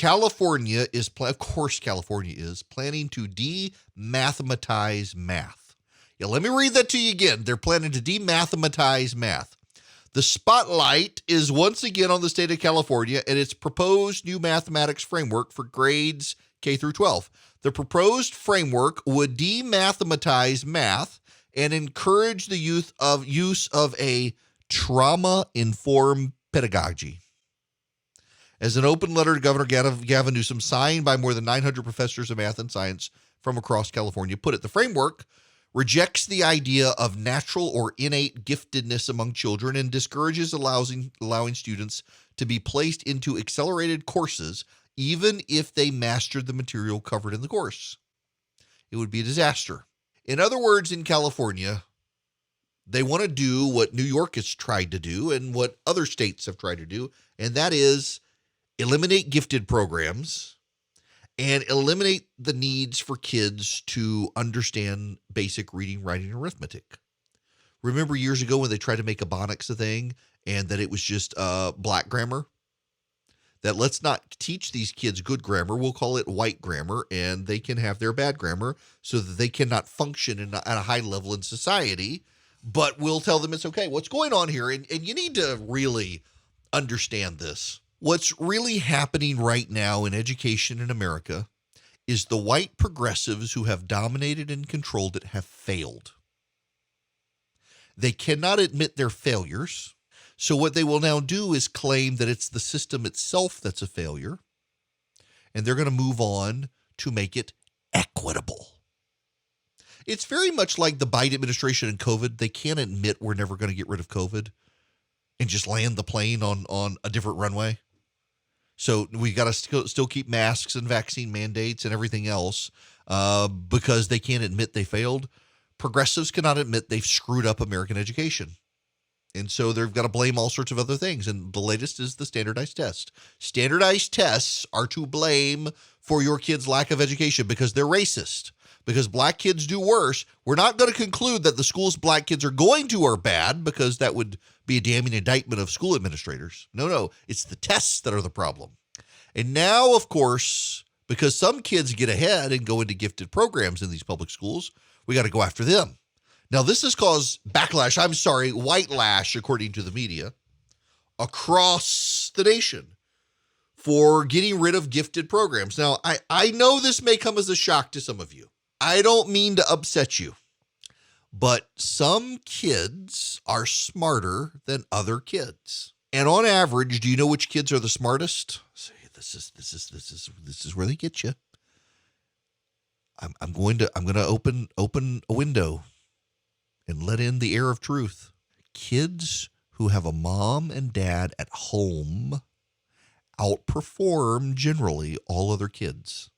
California is, of course, California is planning to demathematize math. Yeah, let me read that to you again. They're planning to demathematize math. The spotlight is once again on the state of California and its proposed new mathematics framework for grades K through 12. The proposed framework would demathematize math and encourage the use of a trauma-informed pedagogy. As an open letter to Governor Gavin Newsom, signed by more than 900 professors of math and science from across California, put it, the framework rejects the idea of natural or innate giftedness among children and discourages allowing students to be placed into accelerated courses even if they mastered the material covered in the course. It would be a disaster. In other words, in California, they want to do what New York has tried to do and what other states have tried to do, and that is eliminate gifted programs and eliminate the needs for kids to understand basic reading, writing, and arithmetic. Remember years ago when they tried to make Ebonics a thing and that it was just black grammar? That let's not teach these kids good grammar. We'll call it white grammar, and they can have their bad grammar so that they cannot function at a high level in society. But we'll tell them it's okay. What's going on here? And you need to really understand this. What's really happening right now in education in America is the white progressives who have dominated and controlled it have failed. They cannot admit their failures. So what they will now do is claim that it's the system itself that's a failure, and they're going to move on to make it equitable. It's very much like the Biden administration and COVID. They can't admit we're never going to get rid of COVID and just land the plane on a different runway. So we got to still keep masks and vaccine mandates and everything else because they can't admit they failed. Progressives cannot admit they've screwed up American education. And so they've got to blame all sorts of other things. And the latest is the standardized test. Standardized tests are to blame for your kids' lack of education because they're racist. Because black kids do worse. We're not going to conclude that the schools black kids are going to are bad because that would be a damning indictment of school administrators. No, it's the tests that are the problem. And now, of course, because some kids get ahead and go into gifted programs in these public schools, we got to go after them. Now, this has caused white lash, according to the media, across the nation for getting rid of gifted programs. Now, I know this may come as a shock to some of you. I don't mean to upset you, but some kids are smarter than other kids. And on average, do you know which kids are the smartest? See, this is where they get you. I'm going to open a window and let in the air of truth. Kids who have a mom and dad at home outperform generally all other kids.